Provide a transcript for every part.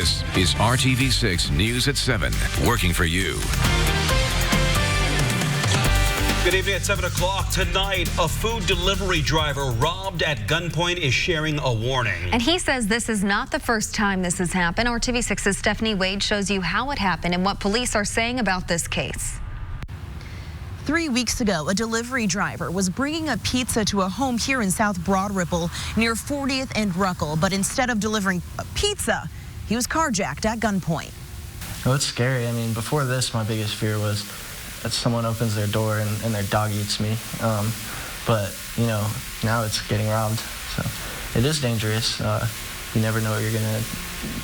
This is RTV6 News at 7, working for you. Good evening. At 7 o'clock tonight, a food delivery driver robbed at gunpoint is sharing a warning. And he says this is not the first time this has happened. RTV6's Stephanie Wade shows you how it happened and what police are saying about this case. 3 weeks ago, a delivery driver was bringing a pizza to a home here in South Broad Ripple near 40th and Ruckle. But instead of delivering a pizza, he was carjacked at gunpoint. Oh, it's scary. I mean, before this, my biggest fear was that someone opens their door and their dog eats me. But, you know, now it's getting robbed. So it is dangerous. You never know what you're going to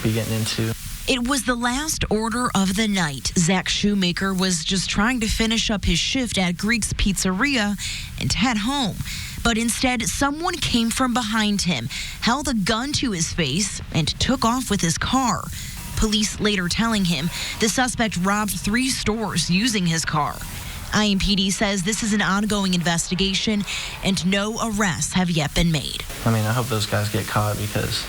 be getting into. It was the last order of the night. Zach Shoemaker was just trying to finish up his shift at Greek's Pizzeria and head home. But instead, someone came from behind him, held a gun to his face, and took off with his car. Police later telling him the suspect robbed 3 stores using his car. IMPD says this is an ongoing investigation and no arrests have yet been made. I mean, I hope those guys get caught because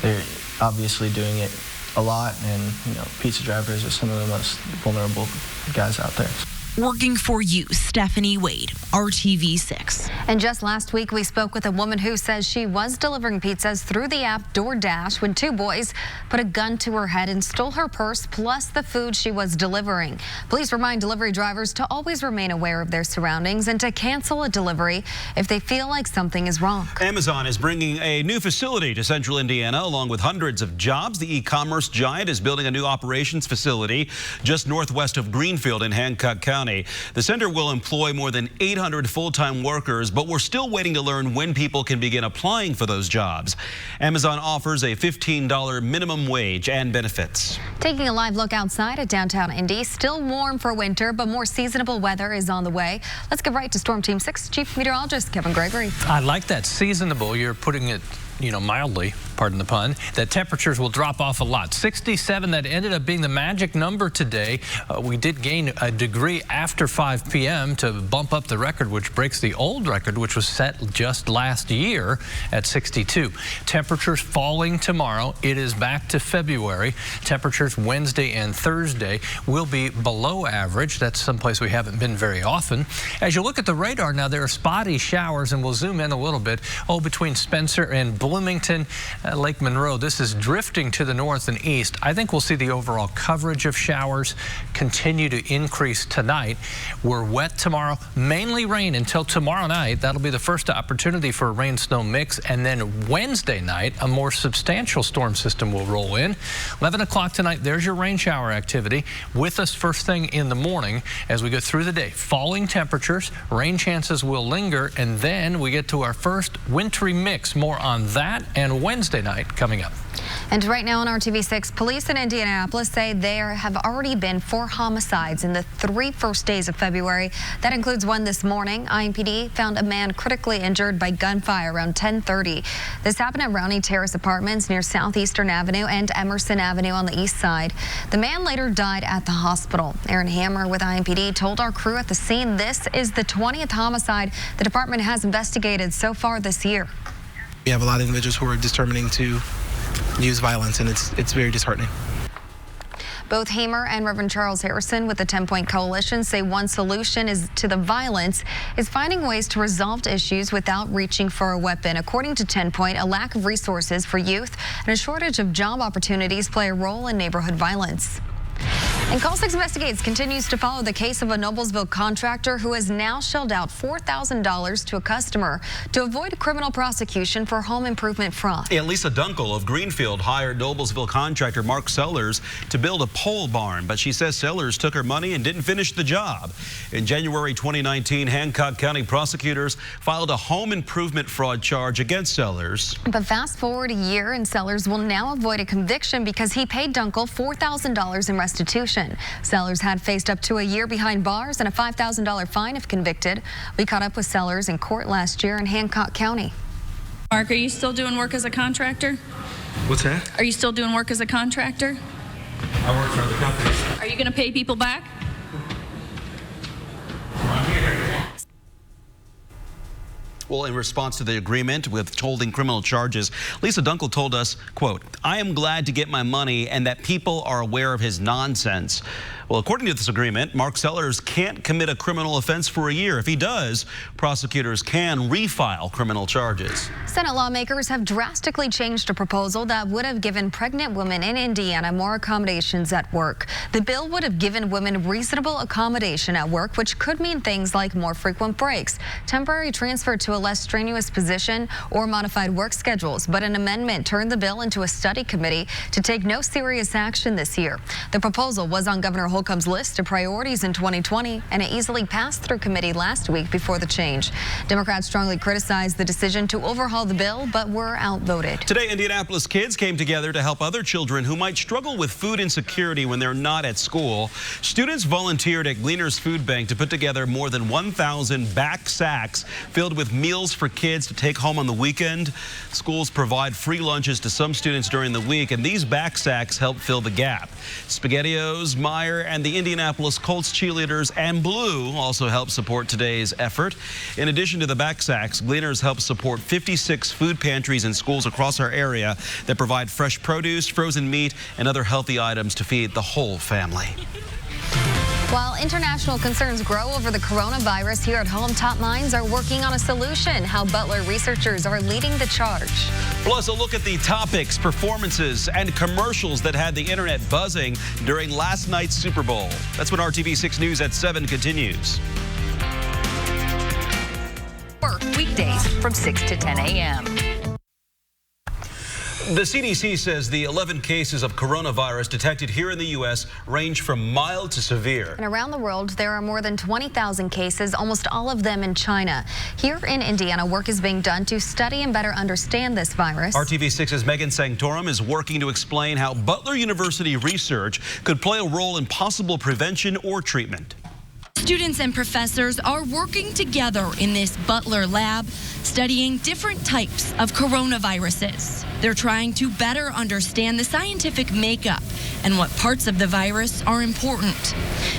they're obviously doing it a lot, and you know, pizza drivers are some of the most vulnerable guys out there. Working for you, Stephanie Wade, RTV6. And just last week, we spoke with a woman who says she was delivering pizzas through the app DoorDash when 2 boys put a gun to her head and stole her purse plus the food she was delivering. Police remind delivery drivers to always remain aware of their surroundings and to cancel a delivery if they feel like something is wrong. Amazon is bringing a new facility to central Indiana along with hundreds of jobs. The e-commerce giant is building a new operations facility just northwest of Greenfield in Hancock County. The center will employ more than 800 full-time workers, but we're still waiting to learn when people can begin applying for those jobs. Amazon offers a $15 minimum wage and benefits. Taking a live look outside at downtown Indy, still warm for winter, but more seasonable weather is on the way. Let's get right to Storm Team 6 Chief Meteorologist Kevin Gregory. I like that seasonable. You're putting it, you know, mildly, pardon the pun, that temperatures will drop off a lot. 67, that ended up being the magic number today. We did gain a degree after 5 p.m. to bump up the record, which breaks the old record, which was set just last year at 62. Temperatures falling tomorrow. It is back to February. Temperatures Wednesday and Thursday will be below average. That's someplace we haven't been very often. As you look at the radar now, there are spotty showers, and we'll zoom in a little bit. Between Spencer and Bloomington, Lake Monroe, this is drifting to the north and east. I think we'll see the overall coverage of showers continue to increase tonight. We're wet tomorrow, mainly rain until tomorrow night. That'll be the first opportunity for a rain-snow mix. And then Wednesday night, a more substantial storm system will roll in. 11 o'clock tonight, there's your rain shower activity with us first thing in the morning as we go through the day. Falling temperatures, rain chances will linger, and then we get to our first wintry mix. More on that and Wednesday night coming up. And right now on RTV6, police in Indianapolis say there have already been 4 homicides in the 3 first days of February. That includes one this morning. IMPD found a man critically injured by gunfire around 10:30. This happened at Rowney Terrace Apartments near Southeastern Avenue and Emerson Avenue on the east side. The man later died at the hospital. Aaron Hammer with IMPD told our crew at the scene this is the 20th homicide the department has investigated so far this year. We have a lot of individuals who are determining to use violence, and it's very disheartening. Both Hamer and Reverend Charles Harrison with the 10-Point Coalition say one solution to the violence is finding ways to resolve issues without reaching for a weapon. According to 10-Point, a lack of resources for youth and a shortage of job opportunities play a role in neighborhood violence. And Call 6 Investigates continues to follow the case of a Noblesville contractor who has now shelled out $4,000 to a customer to avoid criminal prosecution for home improvement fraud. And Lisa Dunkel of Greenfield hired Noblesville contractor Mark Sellers to build a pole barn, but she says Sellers took her money and didn't finish the job. In January 2019, Hancock County prosecutors filed a home improvement fraud charge against Sellers. But fast forward a year and Sellers will now avoid a conviction because he paid Dunkel $4,000 in restitution. Sellers had faced up to a year behind bars and a $5,000 fine if convicted. We caught up with Sellers in court last year in Hancock County. Mark, are you still doing work as a contractor? What's that? Are you still doing work as a contractor? I work for other companies. Are you going to pay people back? Well, in response to the agreement withholding criminal charges, Lisa Dunkel told us, quote, "I am glad to get my money and that people are aware of his nonsense." Well, according to this agreement, Mark Sellers can't commit a criminal offense for a year. If he does, prosecutors can refile criminal charges. Senate lawmakers have drastically changed a proposal that would have given pregnant women in Indiana more accommodations at work. The bill would have given women reasonable accommodation at work, which could mean things like more frequent breaks, temporary transfer to a less strenuous position, or modified work schedules. But an amendment turned the bill into a study committee to take no serious action this year. The proposal was on Governor Holcomb's list of priorities in 2020, and it easily passed through committee last week before the change. Democrats strongly criticized the decision to overhaul the bill, but were outvoted. Today, Indianapolis kids came together to help other children who might struggle with food insecurity when they're not at school. Students volunteered at Gleaner's Food Bank to put together more than 1,000 back sacks filled with meals for kids to take home on the weekend. Schools provide free lunches to some students during the week, and these back sacks help fill the gap. SpaghettiOs, Meyer, and the Indianapolis Colts cheerleaders and Blue also help support today's effort. In addition to the back sacks, Gleaners helps support 56 food pantries in schools across our area that provide fresh produce, frozen meat, and other healthy items to feed the whole family. While international concerns grow over the coronavirus, here at home, top minds are working on a solution. How Butler researchers are leading the charge. Plus, a look at the topics, performances, and commercials that had the internet buzzing during last night's Super Bowl. That's when RTV6 News at 7 continues. Weekdays from 6 to 10 a.m. The CDC says the 11 cases of coronavirus detected here in the U.S. range from mild to severe. And around the world, there are more than 20,000 cases, almost all of them in China. Here in Indiana, work is being done to study and better understand this virus. RTV6's Megan Sanctorum is working to explain how Butler University research could play a role in possible prevention or treatment. Students and professors are working together in this Butler lab, studying different types of coronaviruses. They're trying to better understand the scientific makeup and what parts of the virus are important.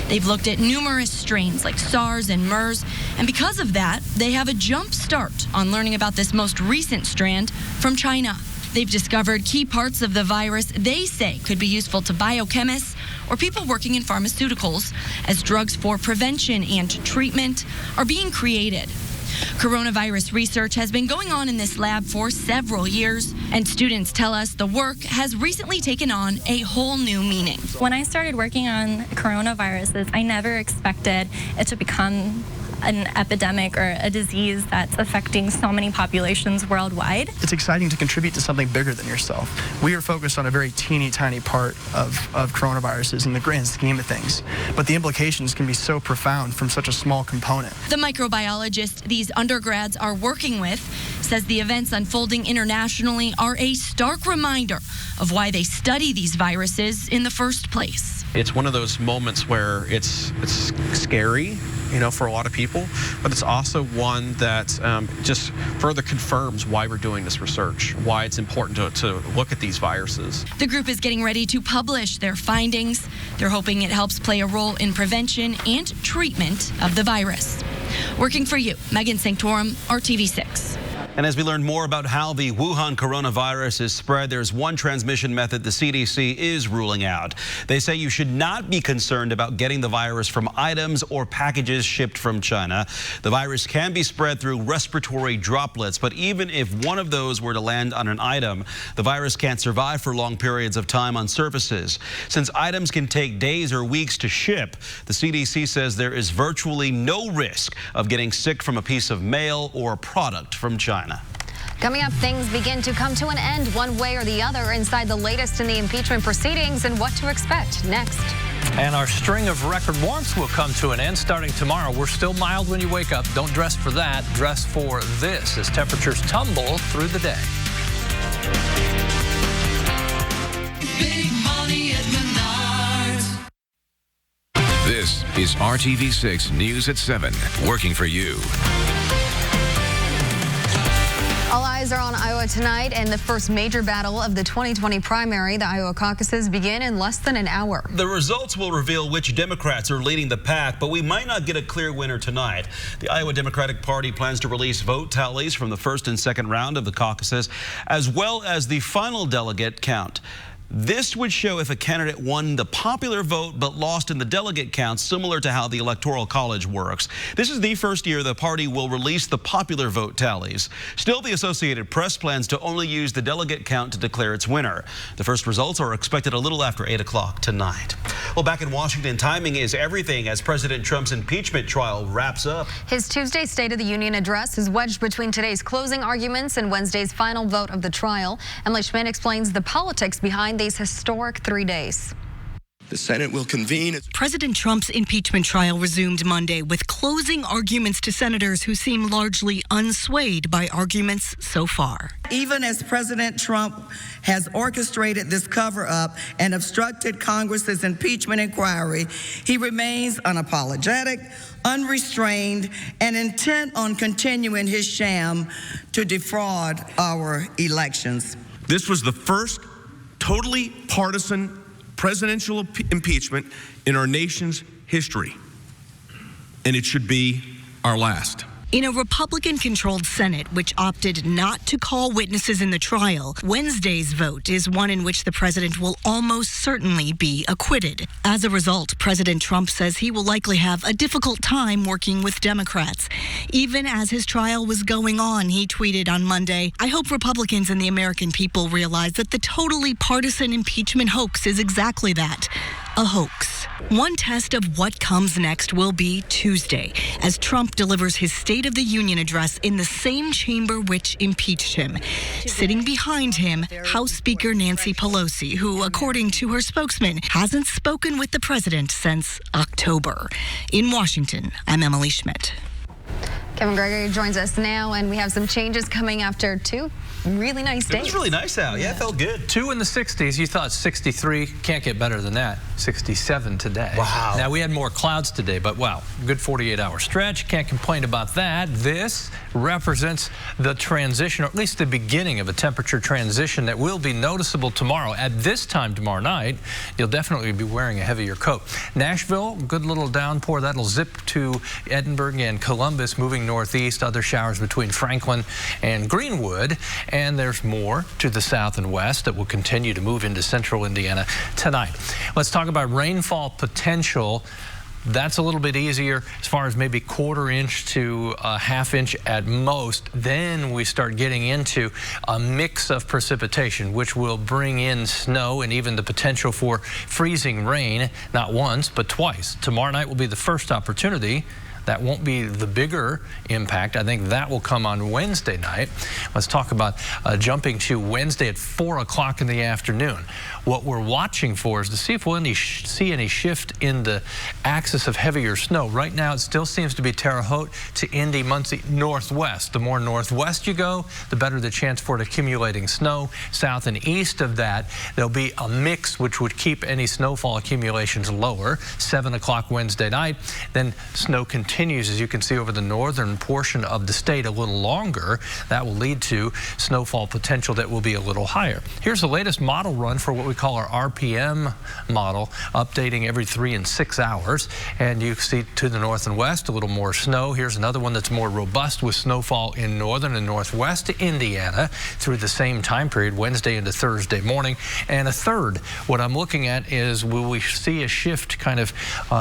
They've looked at numerous strains like SARS and MERS, and because of that, they have a jump start on learning about this most recent strand from China. They've discovered key parts of the virus they say could be useful to biochemists or people working in pharmaceuticals as drugs for prevention and treatment are being created. Coronavirus research has been going on in this lab for several years, and students tell us the work has recently taken on a whole new meaning. When I started working on coronaviruses, I never expected it to become an epidemic or a disease that's affecting so many populations worldwide. It's exciting to contribute to something bigger than yourself. We are focused on a very teeny tiny part of coronaviruses in the grand scheme of things, but the implications can be so profound from such a small component. The microbiologist these undergrads are working with says the events unfolding internationally are a stark reminder of why they study these viruses in the first place. It's one of those moments where it's scary, you know, for a lot of people, but it's also one that just further confirms why we're doing this research, why it's important to look at these viruses. The group is getting ready to publish their findings. They're hoping it helps play a role in prevention and treatment of the virus. Working for you, Megan Sanctorum, RTV6. And as we learn more about how the Wuhan coronavirus is spread, there's one transmission method the CDC is ruling out. They say you should not be concerned about getting the virus from items or packages shipped from China. The virus can be spread through respiratory droplets, but even if one of those were to land on an item, the virus can't survive for long periods of time on surfaces. Since items can take days or weeks to ship, the CDC says there is virtually no risk of getting sick from a piece of mail or a product from China. Coming up, things begin to come to an end one way or the other inside the latest in the impeachment proceedings and what to expect next. And our string of record warmth will come to an end starting tomorrow. We're still mild when you wake up. Don't dress for that. Dress for this as temperatures tumble through the day. Big money at Menards. This is RTV6 News at 7, working for you. All eyes are on Iowa tonight and the first major battle of the 2020 primary. The Iowa caucuses begin in less than an hour. The results will reveal which Democrats are leading the pack, but we might not get a clear winner tonight. The Iowa Democratic Party plans to release vote tallies from the first and second round of the caucuses, as well as the final delegate count. This would show if a candidate won the popular vote but lost in the delegate count, similar to how the Electoral College works. This is the first year the party will release the popular vote tallies. Still, the Associated Press plans to only use the delegate count to declare its winner. The first results are expected a little after 8 o'clock tonight. Well, back in Washington, timing is everything as President Trump's impeachment trial wraps up. His Tuesday State of the Union address is wedged between today's closing arguments and Wednesday's final vote of the trial. Emily Schmidt explains the politics behind these historic 3 days. The Senate will convene. President Trump's impeachment trial resumed Monday with closing arguments to senators who seem largely unswayed by arguments so far. Even as President Trump has orchestrated this cover-up and obstructed Congress's impeachment inquiry, he remains unapologetic, unrestrained, and intent on continuing his sham to defraud our elections. This was the first totally partisan presidential impeachment in our nation's history, and it should be our last. In a Republican-controlled Senate, which opted not to call witnesses in the trial, Wednesday's vote is one in which the president will almost certainly be acquitted. As a result, President Trump says he will likely have a difficult time working with Democrats. Even as his trial was going on, he tweeted on Monday, "I hope Republicans and the American people realize that the totally partisan impeachment hoax is exactly that, a hoax." One test of what comes next will be Tuesday, as Trump delivers his State of the Union address in the same chamber which impeached him. Sitting behind him, House Speaker Nancy Pelosi, who, according to her spokesman, hasn't spoken with the president since October. In Washington, I'm Emily Schmidt. Kevin Gregory joins us now, and we have some changes coming after 2 really nice days. It was really nice out. Yeah, it felt good. 2 in the 60s. You thought 63. Can't get better than that. 67 today. Wow. Now, we had more clouds today, but wow, good 48-hour stretch. Can't complain about that. This represents the transition, or at least the beginning of a temperature transition that will be noticeable tomorrow. At this time tomorrow night, you'll definitely be wearing a heavier coat. Nashville, good little downpour. That'll zip to Edinburgh and Columbus, moving northeast. Other showers between Franklin and Greenwood. And there's more to the south and west that will continue to move into central Indiana tonight. Let's talk about rainfall potential. That's a little bit easier as far as maybe 1/4 inch to a 1/2 inch at most. Then we start getting into a mix of precipitation, which will bring in snow and even the potential for freezing rain, not once, but twice. Tomorrow night will be the first opportunity. That won't be the bigger impact. I think that will come on Wednesday night. Let's talk about jumping to Wednesday at 4 o'clock in the afternoon. What we're watching for is to see if we'll see any shift in the axis of heavier snow. Right now, it still seems to be Terre Haute to Indy, Muncie, northwest. The more northwest you go, the better the chance for it accumulating snow. South and east of that, there'll be a mix which would keep any snowfall accumulations lower. 7 o'clock Wednesday night. Then snow continues, as you can see, over the northern portion of the state a little longer. That will lead to snowfall potential that will be a little higher. Here's the latest model run for what we call our RPM model, updating every 3 and 6 hours. And you see to the north and west a little more snow. Here's another one that's more robust with snowfall in northern and northwest Indiana through the same time period, Wednesday into Thursday morning. And a third, what I'm looking at is, will we see a shift kind of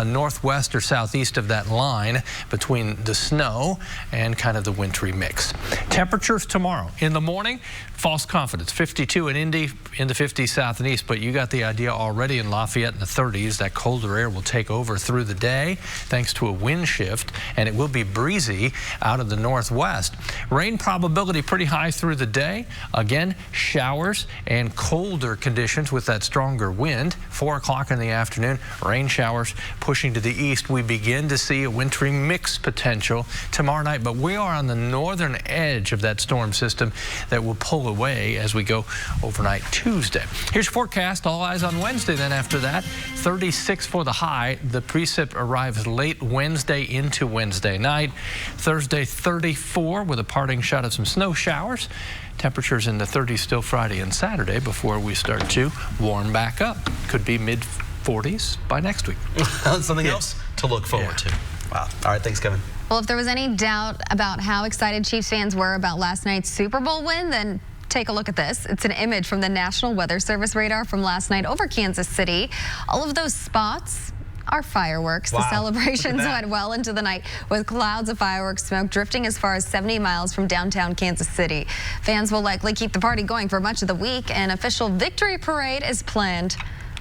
northwest or southeast of that line between the snow and kind of the wintry mix. Temperatures tomorrow in the morning, false confidence, 52 in Indy, in the 50s south and east, but you got the idea already in Lafayette in the 30s. That colder air will take over through the day thanks to a wind shift, and it will be breezy out of the northwest. Rain probability pretty high through the day. Again, showers and colder conditions with that stronger wind. 4 o'clock in the afternoon, rain showers pushing to the east. We begin to see a wintry mix potential tomorrow night, but we are on the northern edge of that storm system that will pull away as we go overnight Tuesday. Here's your forecast. All eyes on Wednesday then after that. 36 for the high. The precip arrives late Wednesday into Wednesday night. Thursday 34 with a parting shot of some snow showers. Temperatures in the 30s still Friday and Saturday before we start to warm back up. Could be mid-40s by next week. Something else to look forward to. Wow. All right, thanks, Kevin. Well, if there was any doubt about how excited Chiefs fans were about last night's Super Bowl win, then take a look at this. It's an image from the National Weather Service radar from last night over Kansas City. All of those spots are fireworks. Wow. The celebrations went well into the night with clouds of fireworks smoke drifting as far as 70 miles from downtown Kansas City. Fans will likely keep the party going for much of the week. An official victory parade is planned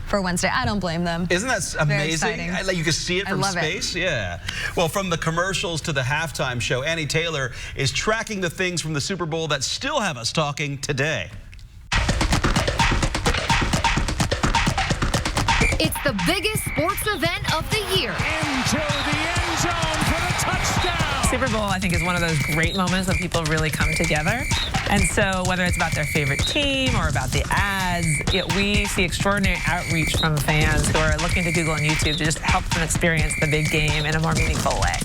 for Wednesday. I don't blame them. Isn't that amazing? You can see it from space. Yeah. Well, from the commercials to the halftime show, Annie Taylor is tracking the things from the Super Bowl that still have us talking today. It's the biggest sports event of the year. Into the end zone for the touchdown. Super Bowl, I think, is one of those great moments when people really come together. And so whether it's about their favorite team or about the ads, we see extraordinary outreach from fans who are looking to Google and YouTube to just help them experience the big game in a more meaningful way.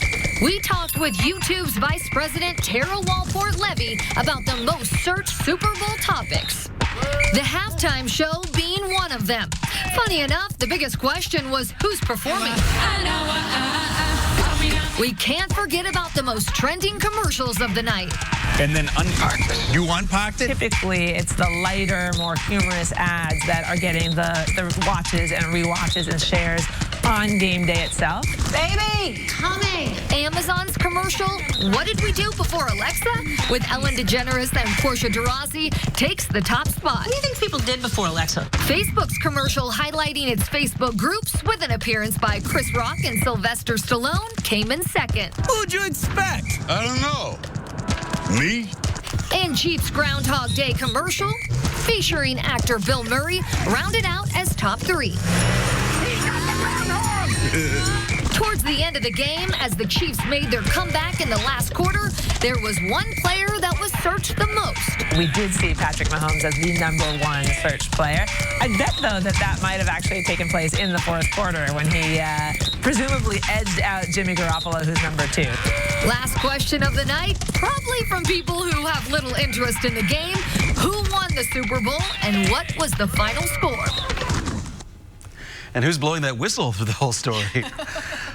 We talked with YouTube's Vice President Tara Walport-Levy about the most searched Super Bowl topics. The halftime show being one of them. Funny enough, the biggest question was who's performing. We can't forget about the most trending commercials of the night. And then unparked it. You unparked it? Typically, it's the lighter, more humorous ads that are getting the watches and rewatches and shares on game day itself. Baby, coming. Amazon's commercial, What Did We Do Before Alexa? With Ellen DeGeneres and Portia de Rossi takes the top spot. What do you think people did before Alexa? Facebook's commercial highlighting its Facebook groups with an appearance by Chris Rock and Sylvester Stallone came in second. Who'd you expect? I don't know. Me? And Chiefs Groundhog Day commercial, featuring actor Bill Murray, rounded out as top 3. Towards the end of the game, as the Chiefs made their comeback in the last quarter, there was one player that was searched the most. We did see Patrick Mahomes as the #1 searched player. I bet, though, that might have actually taken place in the fourth quarter when he presumably edged out Jimmy Garoppolo, who's #2. Last question of the night, probably from people who have little interest in the game. Who won the Super Bowl and what was the final score? And who's blowing that whistle for the whole story?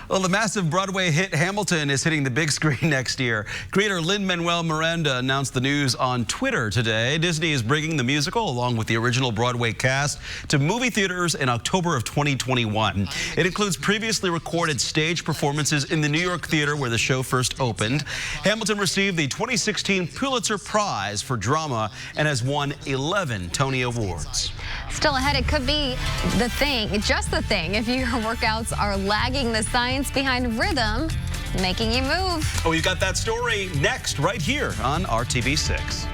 Well, the massive Broadway hit Hamilton is hitting the big screen next year. Creator Lin-Manuel Miranda announced the news on Twitter today. Disney is bringing the musical, along with the original Broadway cast, to movie theaters in October of 2021. It includes previously recorded stage performances in the New York theater where the show first opened. Hamilton received the 2016 Pulitzer Prize for drama and has won 11 Tony Awards. Still ahead, it could be the thing, just the thing, if your workouts are lagging the science behind rhythm, making you move. Oh, we've got that story next, right here on RTV6.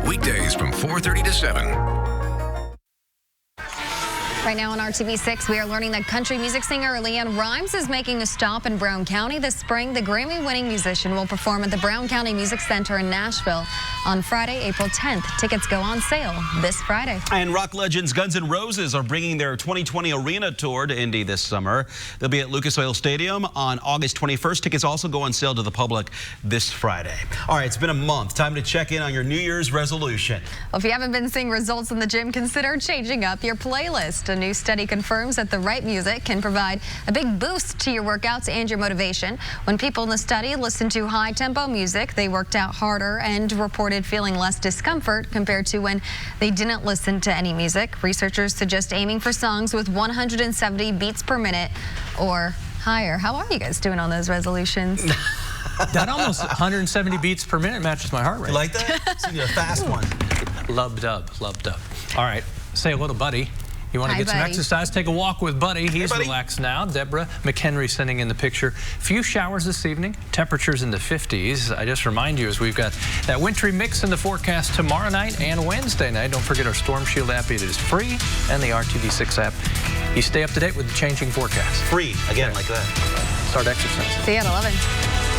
Weekdays from 4:30 to 7. Right now on RTV6, we are learning that country music singer Leanne Rimes is making a stop in Brown County this spring. The Grammy-winning musician will perform at the Brown County Music Center in Nashville on Friday, April 10th. Tickets go on sale this Friday. And rock legends Guns N' Roses are bringing their 2020 arena tour to Indy this summer. They'll be at Lucas Oil Stadium on August 21st. Tickets also go on sale to the public this Friday. All right, it's been a month. Time to check in on your New Year's resolution. Well, if you haven't been seeing results in the gym, consider changing up your playlist. A new study confirms that the right music can provide a big boost to your workouts and your motivation. When people in the study listened to high-tempo music, they worked out harder and reported feeling less discomfort compared to when they didn't listen to any music. Researchers suggest aiming for songs with 170 beats per minute or higher. How are you guys doing on those resolutions? That almost 170 beats per minute matches my heart rate. You like that? It's a fast one. Loved up. All right, say hello to Buddy. You want to get some exercise? Take a walk with Buddy. He's relaxed now. Deborah McHenry sending in the picture. Few showers this evening. Temperatures in the 50s. I just remind you as we've got that wintry mix in the forecast tomorrow night and Wednesday night. Don't forget our Storm Shield app. It is free, and the RTV6 app You stay up to date with the changing forecast. Free, again, like that. Start exercising. See you at 11.